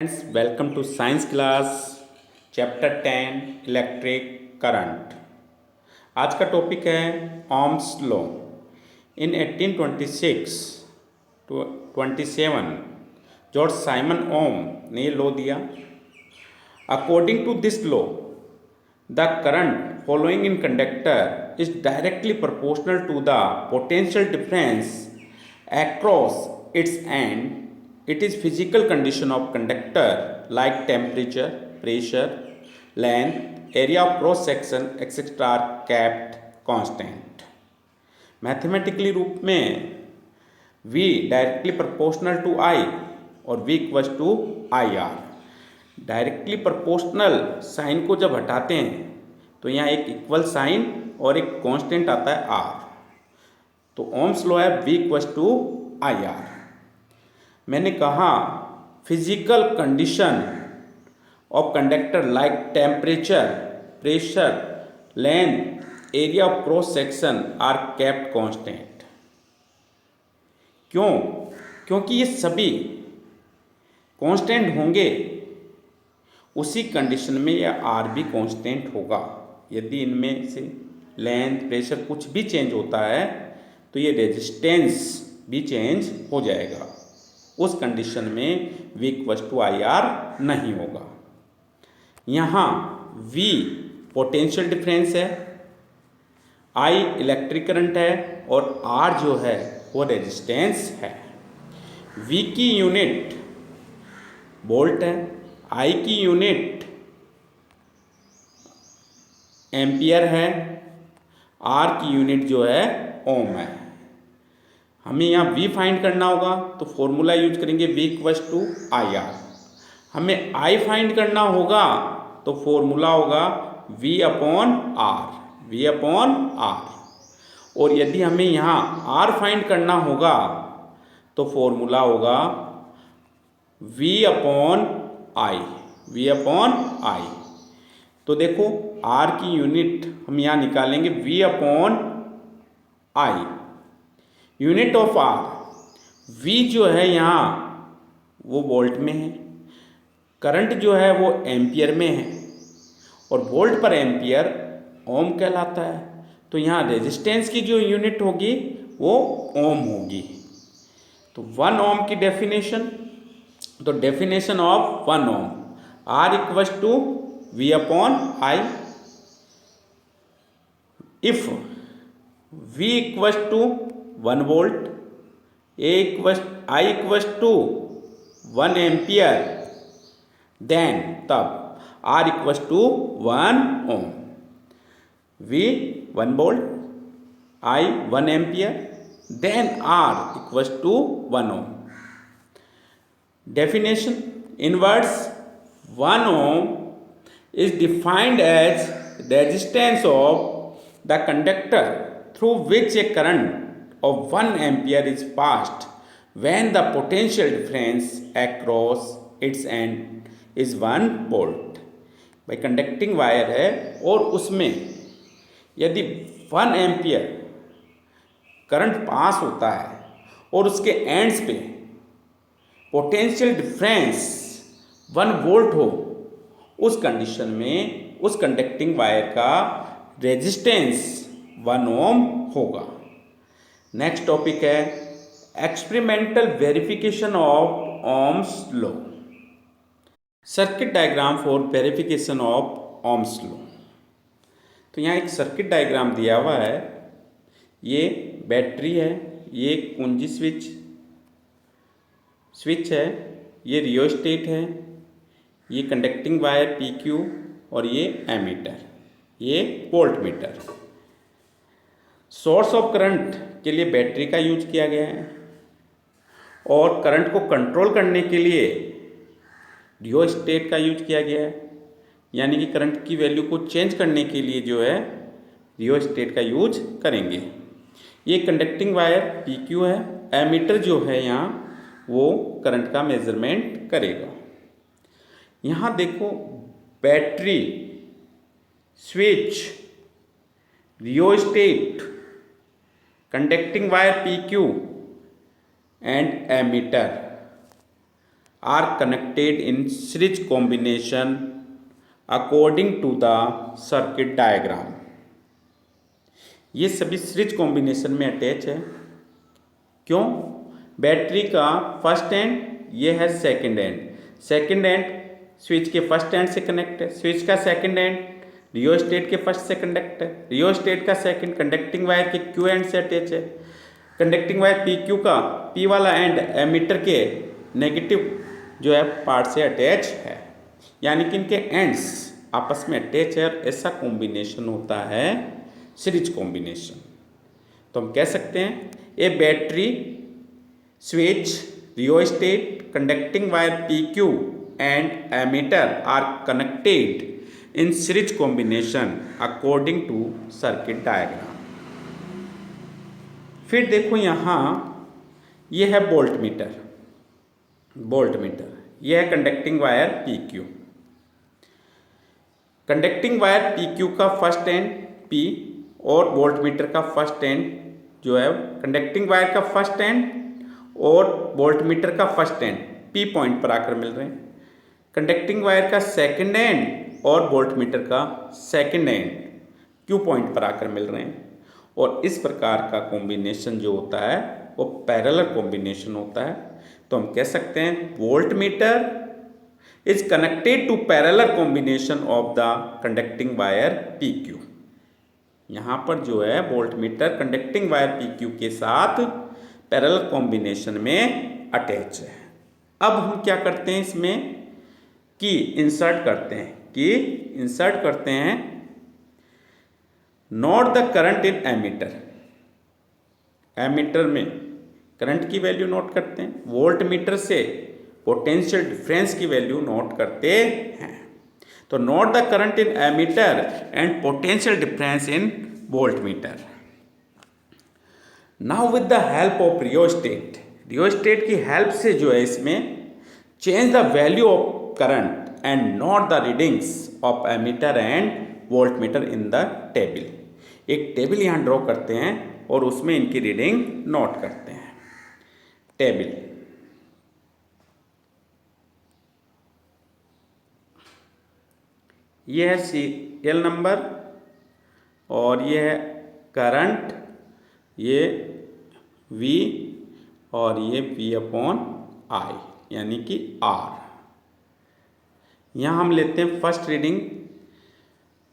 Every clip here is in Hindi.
Friends, welcome to science class chapter 10 electric current. आज का टॉपिक है Ohm's law. In 1826 to 27 George Simon Ohm ने लॉ दिया। According to this law the current following in conductor is directly proportional to the potential difference across its end. It is physical condition of conductor like temperature, pressure, length, area of cross section etc. are kept constant. Mathematically रूप में V directly proportional to I और V equals to IR। Directly proportional sign को जब हटाते हैं तो यहाँ एक इक्वल साइन और एक कांस्टेंट आता है R। तो ओम्स लॉ है V इक्वल्स टू IR। मैंने कहा physical condition of conductor like temperature, pressure, length, area of cross section are kept constant. क्यों? क्योंकि ये सभी कांस्टेंट होंगे, उसी कंडीशन में यह R भी कांस्टेंट होगा। यदि इनमें से लेंथ, प्रेशर कुछ भी चेंज होता है तो ये रेजिस्टेंस भी चेंज हो जाएगा। उस कंडीशन में V इक्वल्स टू IR नहीं होगा। यहाँ V पोटेंशियल डिफरेंस है, I इलेक्ट्रिक करंट है और R जो है वो रेजिस्टेंस है। V की यूनिट वोल्ट है, I की यूनिट एम्पियर है, R की यूनिट जो है ओम है। हमें यहाँ V फाइंड करना होगा तो फॉर्मूला यूज करेंगे V इक्वल्स टू IR। हमें I फाइंड करना होगा तो फॉर्मूला होगा V upon R, V upon R। और यदि हमें यहाँ R फाइंड करना होगा तो फॉर्मूला होगा V upon I, V upon I। तो देखो R की यूनिट हम यहाँ निकालेंगे V upon I, unit of R। V जो है यहाँ वो वोल्ट में है, करंट जो है वो एम्पियर में है और वोल्ट पर एम्पियर ओम कहलाता है। तो यहाँ रेजिस्टेंस की जो यूनिट होगी वो ओम होगी। तो 1 ओम की डेफिनेशन, तो definition of 1 ohm R equals to V upon I। If V equals to 1 volt, I equals to 1 ampere, then तब R equals to 1 ohm. V 1 volt, I 1 ampere, then R equals to 1 ohm. Definition in words, 1 ohm is defined as resistance of the conductor through which a current of 1 ampere is passed when the potential difference across its end is 1 volt। भाई कंडक्टिंग वायर है और उसमें यदि 1 एम्पियर करंट पास होता है और उसके एंड्स पे पोटेंशियल डिफरेंस 1 वोल्ट हो, उस कंडीशन में उस कंडक्टिंग वायर का रेजिस्टेंस 1 ओम होगा। नेक्स्ट टॉपिक है experimental verification of Ohm's law. Circuit diagram for verification of Ohm's law. तो यहाँ एक सर्किट डायग्राम दिया हुआ है। ये बैटरी है, ये कुंजी स्विच है, ये रियोस्टेट है, ये कंडक्टिंग वायर PQ और ये एमीटर, ये volt meter. Source of current के लिए बैटरी का यूज किया गया है और करंट को कंट्रोल करने के लिए रियोस्टेट का यूज किया गया है, यानी कि करंट की वैल्यू को चेंज करने के लिए जो है रियोस्टेट का यूज करेंगे। ये कंडक्टिंग वायर PQ है, एमीटर जो है यहाँ वो करंट का मेजरमेंट करेगा। यहाँ देखो battery, switch, rheostat, conducting wire PQ and ammeter are connected in series combination according to the circuit diagram. ये सभी सीरीज कॉम्बिनेशन में अटैच है। क्यों? बैटरी का फर्स्ट एंड, ये है second and. Second and switch के फर्स्ट एंड से कनेक्ट है, स्विच का सेकंड एंड रियोस्टेट के फर्स्ट से कनेक्ट है, रियोस्टेट का सेकंड कंडक्टिंग वायर के क्यू एंड से अटैच है। कंडक्टिंग वायर पी क्यू का पी वाला एंड एमीटर के नेगेटिव जो है पार्ट से अटैच है, यानी कि इनके एंड्स आपस में अटैच है और ऐसा कॉम्बिनेशन होता है सीरीज कॉम्बिनेशन। तो हम कह सकते हैं a battery switch rheostat conducting wire P Q and ammeter are connected in series combination according to circuit diagram. फिर देखो यहाँ ये है वोल्ट मीटर, यह है conducting wire P Q. Conducting wire P Q का फर्स्ट एंड पी और वोल्ट मीटर का फर्स्ट एंड जो है कंडक्टिंग वायर का फर्स्ट एंड और वोल्ट मीटर का फर्स्ट एंड पी पॉइंट पर आकर मिल रहे हैं। कंडक्टिंग वायर का सेकंड एंड और वोल्ट मीटर का सेकंड एंड क्यू पॉइंट पर आकर मिल रहे हैं। और इस प्रकार का कॉम्बिनेशन जो होता है वो पैरेलल कॉम्बिनेशन होता है। तो हम कह सकते हैं volt meter is connected to parallel combination of the conducting wire P Q. यहाँ पर जो है volt meter conducting wire P Q के साथ पैरेलल कॉम्बिनेशन में अटैच है। अब हम क्या करते हैं इसमें कि इंसर्ट करते हैं note the current in ammeter. Ammeter में करंट की वैल्यू नोट करते हैं, वोल्ट मीटर से पोटेंशियल डिफरेंस की वैल्यू नोट करते हैं। तो note the current in ammeter and potential difference in volt meter. Now with the help of rheostat की हेल्प से जो है इसमें change the value of current and note the readings of ammeter and volt meter in the table. एक टेबल यहाँ ड्रॉ करते हैं और उसमें इनकी रीडिंग नोट करते हैं। टेबल ये है सीरियल नंबर और ये है करंट, ये V और ये V/I यानी कि R। यहाँ हम लेते हैं फर्स्ट रीडिंग।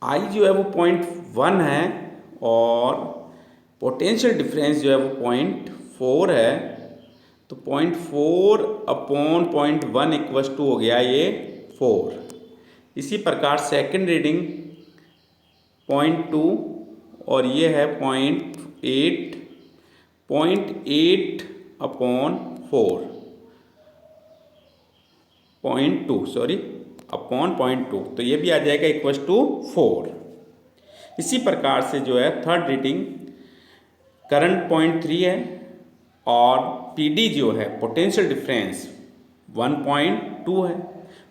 I जो है वो 0.1 है और पोटेंशियल डिफरेंस जो है वो 0.4 है। तो 0.4/0.1 इक्वस टू हो गया ये 4। इसी प्रकार सेकंड रीडिंग 0.2 और ये है 0.8 अपॉन 0.2 तो ये भी आ जाएगा इक्वस टू 4। इसी प्रकार से जो है थर्ड रीडिंग करंट 0.3 है और PD जो है पोटेंशियल डिफरेंस 1.2 है।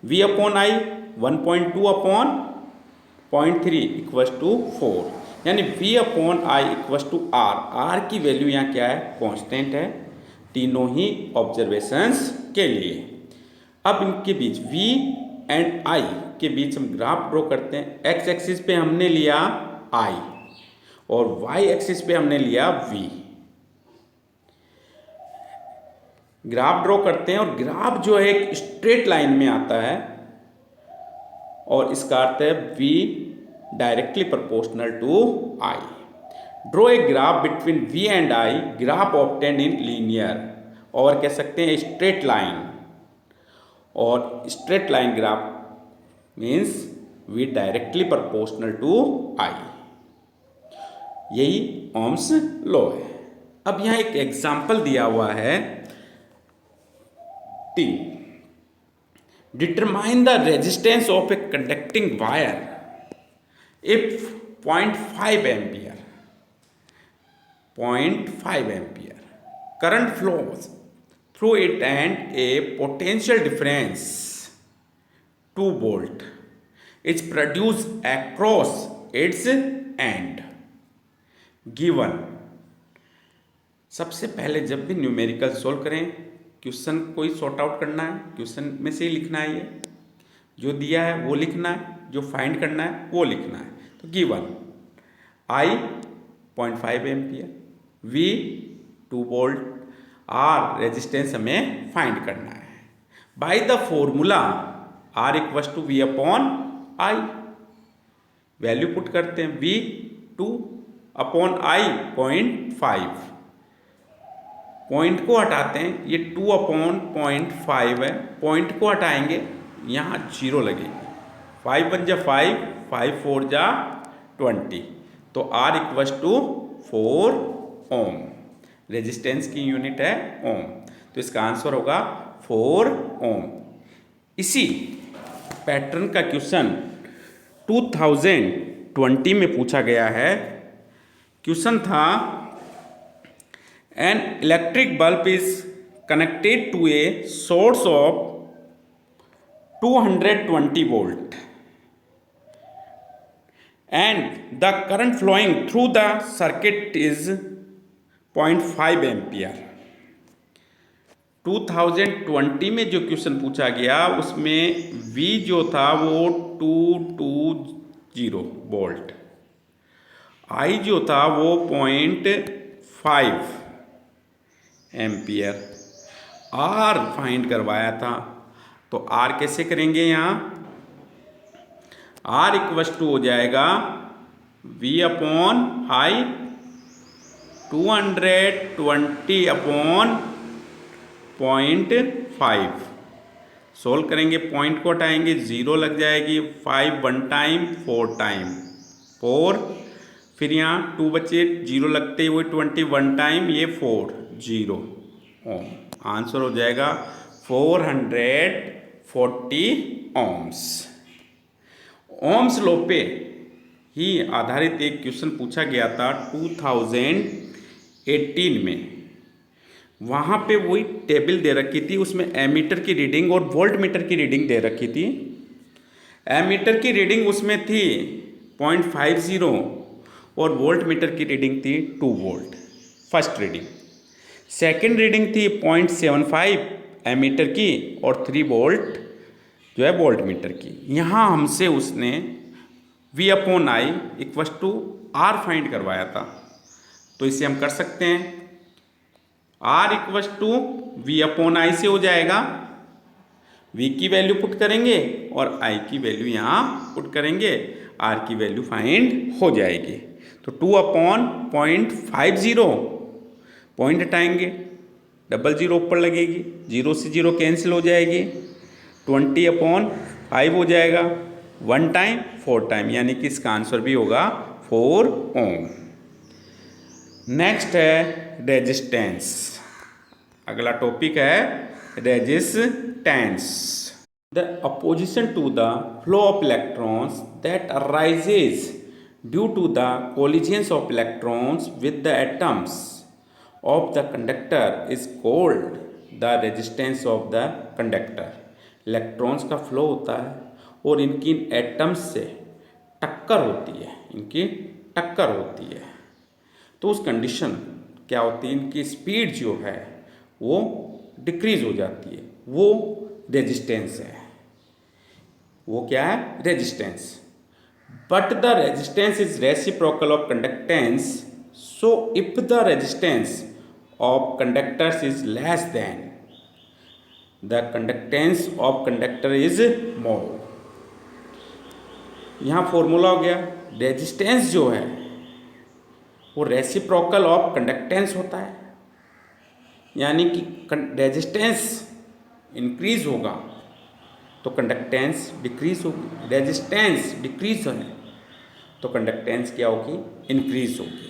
V/I 1.2/0.3 इक्वस टू 4 यानी V/I इक्वस टू R की वैल्यू यहाँ क्या है? कांस्टेंट है तीनों ही ऑब्जर्वेशंस के लिए। अब इनके बीच V एंड I के बीच हम ग्राफ ड्रॉ करते हैं। X एक्सिस पे हमने लिया I और Y एक्सिस पे हमने लिया V। ग्राफ ड्रॉ करते हैं और ग्राफ जो है एक स्ट्रेट लाइन में आता है और इसका अर्थ है V directly proportional to I। Draw a graph between V and I, graph obtained in linear और कह सकते हैं स्ट्रेट लाइन। और straight line graph means V directly proportional to I। यही ओम्स लॉ है। अब यहाँ एक एग्जाम्पल दिया हुआ है T। Determine the resistance of a conducting wire if 0.5 ampere current flows through it and a potential difference 2 volt is produced across its end given। सबसे पहले जब भी न्यूमेरिकल सोल्व करें क्वेश्चन कोई सॉर्ट आउट करना है, क्वेश्चन में से ही लिखना है, ये जो दिया है वो लिखना है, जो फाइंड करना है वो लिखना है। तो given I 0.5 ampere, V 2 volt, R resistance हमें फाइंड करना है। By the formula R equals to V upon I, value put करते हैं, V 2 अपॉन I 0.5, पॉइंट को हटाते हैं, ये 2 अपॉन 0.5 है, पॉइंट को हटाएंगे यहाँ 0 लगेगी, 5 1 जा 5, 5 4 जा 20, तो R equals to 4 ohm, resistance की यूनिट है ओम, तो इसका आंसर होगा 4 ओम। इसी पैटर्न का क्वेश्चन 2020 में पूछा गया है। क्वेश्चन था an electric bulb is connected to a source of 220 volt and the current flowing through the circuit is 0.5 ampere। 2020 में जो क्वेश्चन पूछा गया उसमें V जो था वो 220 वोल्ट, I जो था वो 0.5 एम्पियर, R फाइंड करवाया था। तो R कैसे करेंगे, यहाँ R इक्वस टू हो जाएगा V upon I 220 upon 0.5, solve करेंगे, पॉइंट को हटाएंगे, 0 लग जाएगी, 5 1 टाइम 4 टाइम 4, फिर यहाँ 2 बचे, 0 लगते हुए 21 टाइम, ये 4 0 ओम, आंसर हो जाएगा 440 ओम्स। ओम्स लॉ पे ही आधारित एक क्वेश्चन पूछा गया था 2018 में, वहाँ पे वही टेबल दे रखी थी, उसमें एमीटर की रीडिंग और वोल्ट मीटर की रीडिंग दे रखी थी। एमीटर की रीडिंग उसमें थी 0.50 और वोल्ट मीटर की रीडिंग थी 2 volt, first reading. Second reading थी 0.75 एमीटर की और 3 वोल्ट जो है वोल्ट मीटर की। यहाँ हमसे उसने V upon I equals to R find करवाया था, तो इसे हम कर सकते हैं, R equals to V upon I से हो जाएगा, V की वैल्यू पुट करेंगे और I की वैल्यू यहाँ पुट करेंगे, R की वैल्यू फाइंड हो जाएगी। तो 2 अपॉन 0.50, पॉइंट हटाएंगे, 00 ऊपर लगेगी, 0 से 0 कैंसिल हो जाएगी, 20 अपॉन 5 हो जाएगा, 1 टाइम 4 टाइम, यानी कि इसका आंसर भी होगा 4 ओम। नेक्स्ट है रेजिस्टेंस, अगला टॉपिक है resistance. The opposition to the flow of electrons that arises due to the collisions of electrons with the atoms of the conductor is called the resistance of the conductor। Electrons का फ्लो होता है और इनकी एटम्स से टक्कर होती है, इनकी टक्कर होती है, तो उस कंडीशन क्या होती है, इनकी स्पीड जो है वो डिक्रीज हो जाती है, वो रेजिस्टेंस है, वो क्या है, resistance. But the resistance is reciprocal of conductance, so if the resistance of conductors is less than the conductance of conductor is more। यहाँ फॉर्मूला हो गया, रेजिस्टेंस जो है वो रेसिप्रोकल ऑफ कंडक्टेंस होता है, यानी कि रेजिस्टेंस इंक्रीज होगा तो कंडक्टेंस डिक्रीज होगी, रेजिस्टेंस डिक्रीज है तो कंडक्टेंस क्या होगी, इंक्रीज होगी।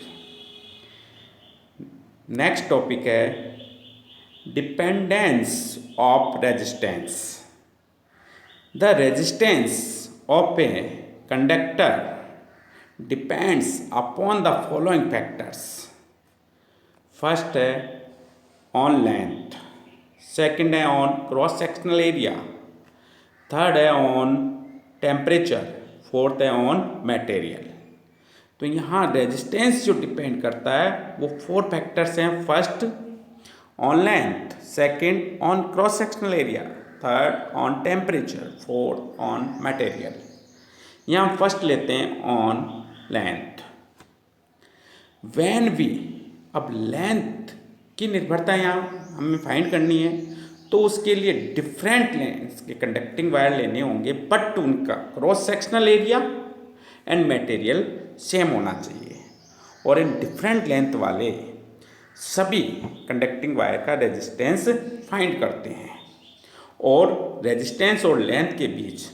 नेक्स्ट टॉपिक है dependence of resistance. The resistance of a conductor depends upon the following factors. First है ऑन लेंथ, सेकंड है on cross sectional area, third है ऑन टेम्परेचर, फोर्थ है ऑन मटेरियल। तो यहाँ रेजिस्टेंस जो डिपेंड करता है वो 4 फैक्टर्स हैं। First on length, second on cross sectional area, third on temperature, fourth on material. यहाँ हम फर्स्ट लेते हैं ऑन लेंथ. वैन वी, अब लेंथ की निर्भरता यहाँ हमें फाइंड करनी है, तो उसके लिए डिफरेंट लेंथ के कंडक्टिंग वायर लेने होंगे, बट उनका cross sectional area and material same होना चाहिए. और इन डिफरेंट लेंथ वाले सभी कंडक्टिंग वायर का रेजिस्टेंस फाइंड करते हैं और रेजिस्टेंस और लेंथ के बीच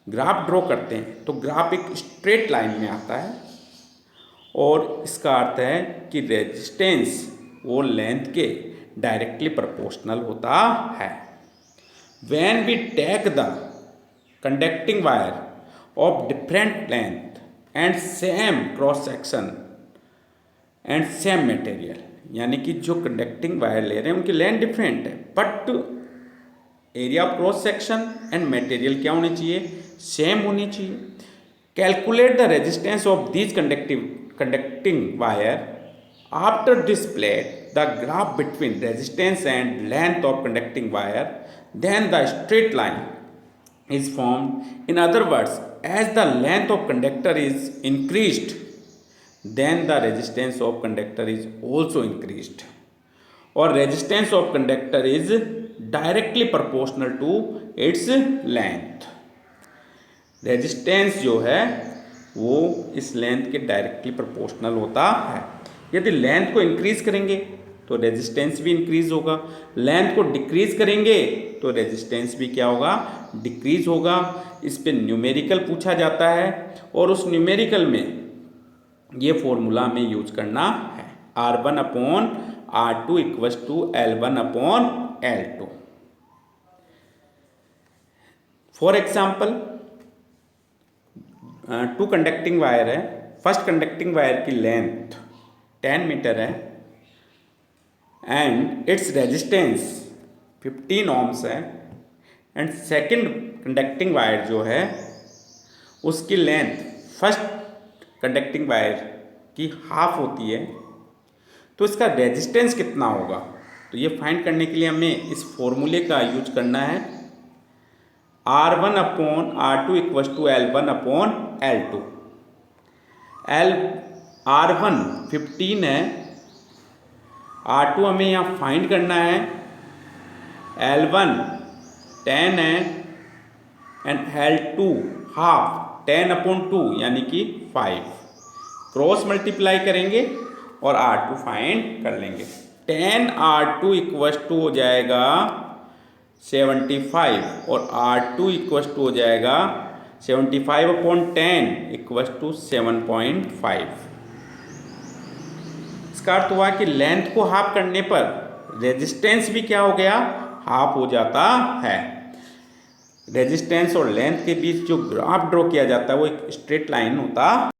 ग्राफ ड्रॉ करते हैं. तो ग्राफ एक स्ट्रेट लाइन में आता है और इसका अर्थ है कि रेजिस्टेंस वो लेंथ के डायरेक्टली प्रोपोर्शनल होता है. When we take the conducting wire of different length and same cross section and same material, यानी कि जो कंडक्टिंग वायर ले रहे हैं उनकी लेंथ डिफरेंट है, but area of cross section and material क्या होनी चाहिए, सेम होनी चाहिए. Calculate the resistance of these conducting wire after display the graph between resistance and length of conducting wire, then the straight line is formed. In other words, as the length of conductor is increased, then the resistance of conductor is also increased. और resistance of conductor is directly proportional to its length. Resistance जो है वो इस लेंथ के डायरेक्टली प्रोपोर्शनल होता है. यदि लेंथ को इंक्रीज करेंगे तो रेजिस्टेंस भी इंक्रीज होगा, लेंथ को डिक्रीज करेंगे तो रेजिस्टेंस भी क्या होगा, डिक्रीज होगा. इस पे न्यूमेरिकल पूछा जाता है और उस न्यूमेरिकल में ये फॉर्मूला हमें यूज करना है, R1/R2 = L1/L2. For example, two conducting wire है. फर्स्ट कंडक्टिंग वायर की लेंथ 10 मीटर है एंड इट्स रेजिस्टेंस 15 ohms है, एंड सेकंड कंडक्टिंग वायर जो है उसकी लेंथ फर्स्ट कंडक्टिंग वायर की हाफ होती है, तो इसका रेजिस्टेंस कितना होगा. तो ये फाइंड करने के लिए हमें इस फॉर्मूले का यूज करना है, R1/R2 = L1/L2. R1 15 है, R2 हमें यहाँ फाइंड करना है, L1 10 है एंड L2 हाफ 10/2 यानी कि 5. क्रॉस मल्टीप्लाई करेंगे और R2 फाइंड कर लेंगे. 10R2 = हो जाएगा 75 और R2 = हो जाएगा 75/10 = 7.5. इसका अर्थ हुआ कि लेंथ को हाफ करने पर रेजिस्टेंस भी क्या हो गया, हाफ हो जाता है. रेजिस्टेंस और लेंथ के बीच जो ग्राफ ड्रॉ किया जाता है वो एक स्ट्रेट लाइन होता